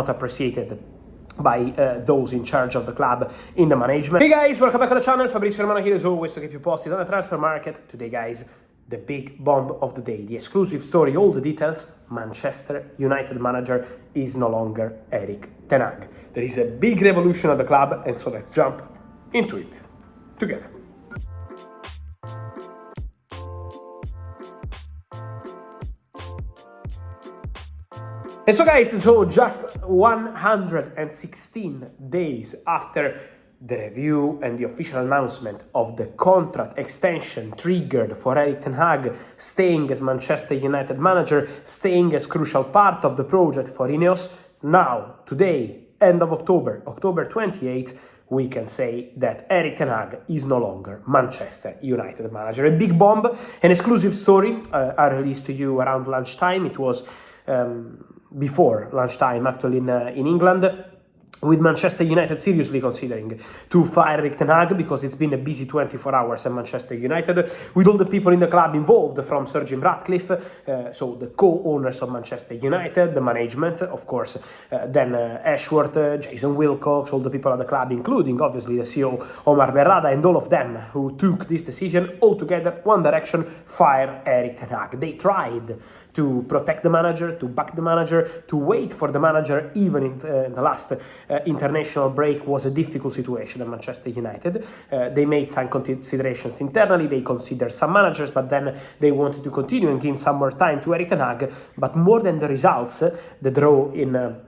not appreciated by those in charge of the club in the management. Hey guys, welcome back to the channel. Fabrizio Romano here as always to keep you posted on the transfer market. Today guys, the big bomb of the day, the exclusive story, all the details. Manchester United manager is no longer Erik Ten Hag. There is a big revolution at the club, and so let's jump into it together. And so guys, just 116 days after the review and the official announcement of the contract extension triggered for Erik Ten Hag staying as Manchester United manager, staying as crucial part of the project for Ineos, now, today, end of October 28th, we can say that Erik Ten Hag is no longer Manchester United manager. A big bomb, an exclusive story I released to you around lunchtime. It was before lunchtime actually in England, with Manchester United seriously considering to fire Erik Ten Hag because it's been a busy 24 hours at Manchester United, with all the people in the club involved, from Sir Jim Ratcliffe, so the co-owners of Manchester United, the management, of course, then Ashworth, Jason Wilcox, all the people at the club, including obviously the CEO Omar Berrada, and all of them who took this decision all together, one direction: fire Erik Ten Hag. They tried to protect the manager, to back the manager, to wait for the manager, even in the last international break was a difficult situation at Manchester United. They made some considerations internally, they considered some managers, but then they wanted to continue and give some more time to Erik Ten Hag. But more than the results, the draw in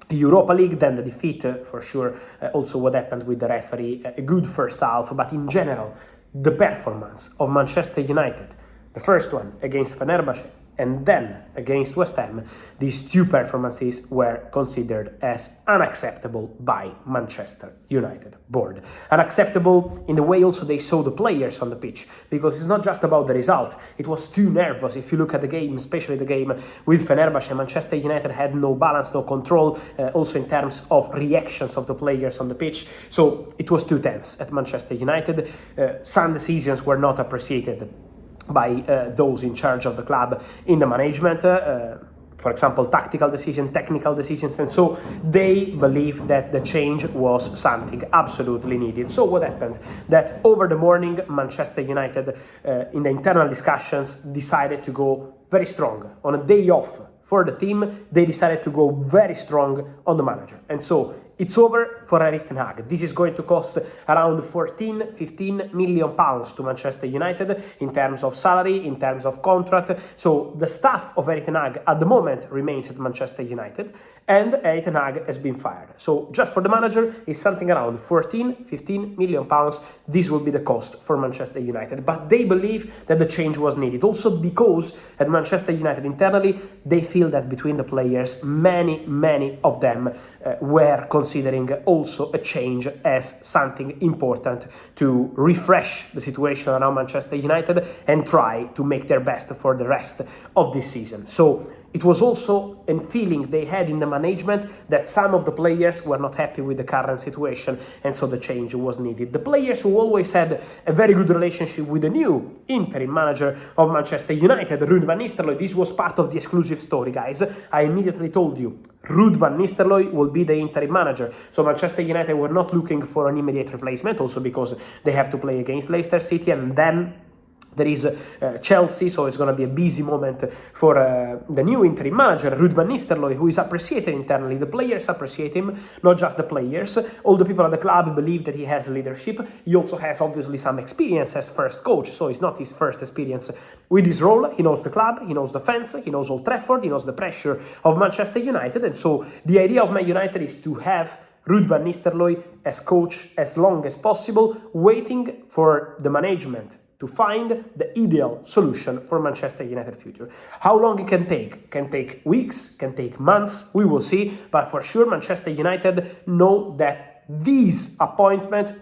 Europa League, then the defeat, for sure, also what happened with the referee, a good first half, but in general, the performance of Manchester United, the first one against Fenerbahce, and then against West Ham, these two performances were considered as unacceptable by Manchester United board. Unacceptable in the way also they saw the players on the pitch, because it's not just about the result. It was too nervous. If you look at the game, especially the game with Fenerbahce, Manchester United had no balance, no control, also in terms of reactions of the players on the pitch. So it was too tense at Manchester United. Some decisions were not appreciated by those in charge of the club in the management, for example, tactical decisions, technical decisions, and so they believe that the change was something absolutely needed. So what happened? That over the morning, Manchester United, in the internal discussions, decided to go very strong. On a day off for the team, they decided to go very strong on the manager. And so it's over for Erik Ten Hag. This is going to cost around 15 million pounds to Manchester United in terms of salary, in terms of contract. So the staff of Erik Ten Hag at the moment remains at Manchester United, and Erik Ten Hag has been fired. So just for the manager is something around 15 million pounds. This will be the cost for Manchester United. But they believe that the change was needed. Also because at Manchester United internally, they feel that between the players, many of them were considering also a change as something important to refresh the situation around Manchester United and try to make their best for the rest of this season. So it was also a feeling they had in the management that some of the players were not happy with the current situation, and so the change was needed. The players who always had a very good relationship with the new interim manager of Manchester United, Ruud van Nistelrooy, this was part of the exclusive story, guys. I immediately told you, Ruud van Nistelrooy will be the interim manager. So Manchester United were not looking for an immediate replacement, also because they have to play against Leicester City, and then there is Chelsea, so it's going to be a busy moment for the new interim manager, Ruud van Nistelrooy, who is appreciated internally. The players appreciate him, not just the players. All the people at the club believe that he has leadership. He also has obviously some experience as first coach, so it's not his first experience with his role. He knows the club, he knows the fans, he knows Old Trafford, he knows the pressure of Manchester United, and so the idea of Man United is to have Ruud van Nistelrooy as coach as long as possible, waiting for the management to find the ideal solution for Manchester United future. How long it can take weeks, can take months, we will see, but for sure Manchester United know that this appointment,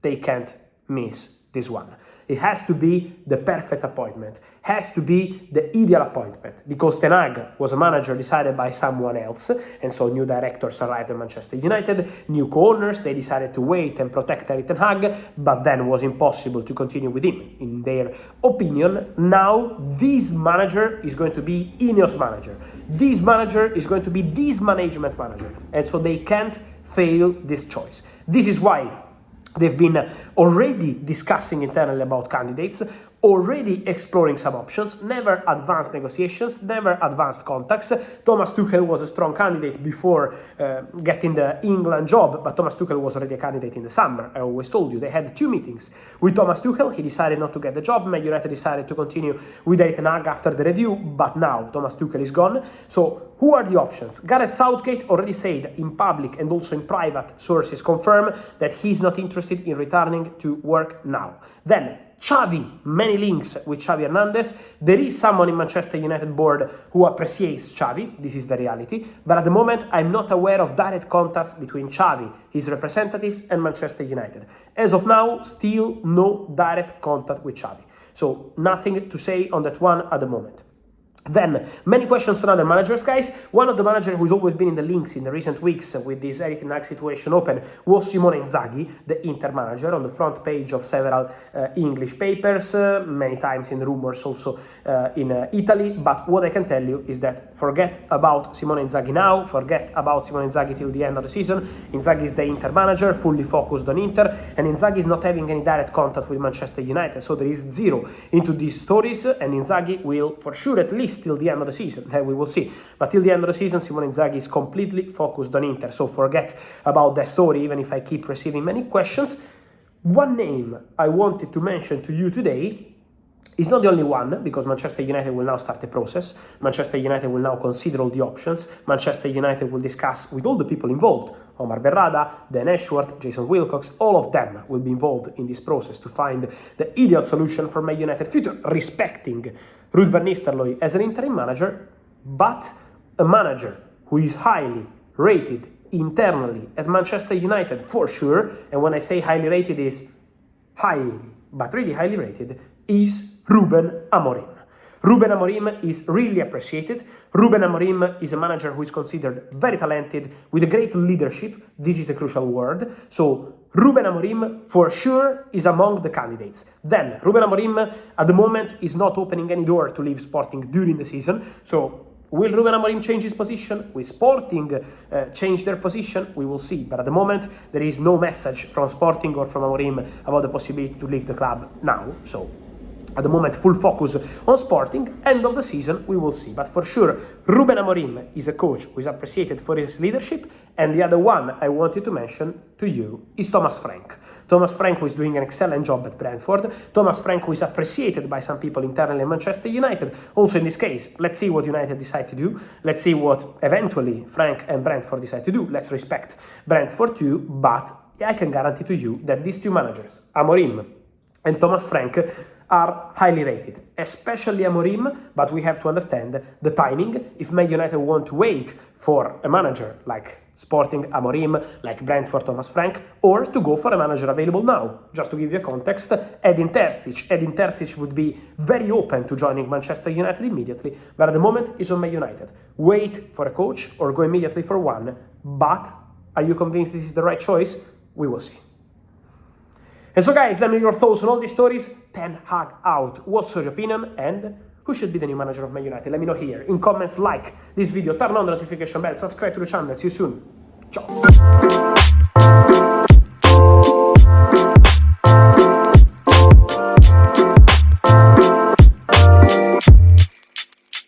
they can't miss this one. It has to be the perfect appointment, has to be the ideal appointment, because Ten Hag was a manager decided by someone else, and so new directors arrived at Manchester United, new co-owners, they decided to wait and protect Erik Ten Hag, but then was impossible to continue with him, in their opinion. Now, this manager is going to be Ineos manager. This manager is going to be this management manager, and so they can't fail this choice. This is why they've been already discussing internally about candidates, already exploring some options, never advanced negotiations, never advanced contacts. Thomas Tuchel was a strong candidate before getting the England job, but Thomas Tuchel was already a candidate in the summer. I always told you, they had 2 meetings with Thomas Tuchel. He decided not to get the job. Man United decided to continue with Erik Ten Hag after the review, but now Thomas Tuchel is gone. So who are the options? Gareth Southgate already said in public and also in private sources confirm that he's not interested in returning to work now. Then Xavi, many links with Xavi Hernandez. There is someone in Manchester United board who appreciates Xavi, this is the reality, but at the moment I'm not aware of direct contacts between Xavi, his representatives, and Manchester United. As of now, still no direct contact with Xavi. So nothing to say on that one at the moment. Then, many questions on other managers, guys. One of the managers who's always been in the links in the recent weeks with this Erik Ten Hag situation open was Simone Inzaghi, the Inter manager, on the front page of several English papers, many times in rumors also in Italy. But what I can tell you is that forget about Simone Inzaghi now, forget about Simone Inzaghi till the end of the season. Inzaghi is the Inter manager, fully focused on Inter, and Inzaghi is not having any direct contact with Manchester United, so there is zero into these stories, and Inzaghi will, for sure, at least till the end of the season, then we will see. But till the end of the season, Simone Inzaghi is completely focused on Inter, so forget about that story, even if I keep receiving many questions. One name I wanted to mention to you today is not the only one, because Manchester United will now start the process. Manchester United will now consider all the options. Manchester United will discuss with all the people involved. Omar Berrada, Dan Ashworth, Jason Wilcox, all of them will be involved in this process to find the ideal solution for Man United future, respecting Ruud van Nistelrooy as an interim manager, but a manager who is highly rated internally at Manchester United for sure, and when I say highly rated is highly, but really highly rated, is Ruben Amorim. Ruben Amorim is really appreciated. Ruben Amorim is a manager who is considered very talented, with a great leadership. This is a crucial word. So Ruben Amorim for sure is among the candidates. Then Ruben Amorim at the moment is not opening any door to leave Sporting during the season. So will Ruben Amorim change his position? Will Sporting change their position? We will see. But at the moment, there is no message from Sporting or from Amorim about the possibility to leave the club now. So at the moment, full focus on Sporting. End of the season, we will see. But for sure, Ruben Amorim is a coach who is appreciated for his leadership. And the other one I wanted to mention to you is Thomas Frank. Thomas Frank, who is doing an excellent job at Brentford. Thomas Frank, who is appreciated by some people internally in Manchester United. Also in this case, let's see what United decide to do. Let's see what eventually Frank and Brentford decide to do. Let's respect Brentford too. But I can guarantee to you that these two managers, Amorim and Thomas Frank, are highly rated, especially Amorim, but we have to understand the timing. If Man United want to wait for a manager like Sporting Amorim, like Brentford Thomas Frank, or to go for a manager available now. Just to give you a context, Edin Terzic. Edin Terzic would be very open to joining Manchester United immediately, but at the moment is on Man United. Wait for a coach or go immediately for one, but are you convinced this is the right choice? We will see. And so guys, let me know your thoughts on all these stories. Ten Hag out. What's your opinion? And who should be the new manager of Man United? Let me know here in comments. Like this video, turn on the notification bell, subscribe to the channel. See you soon. Ciao.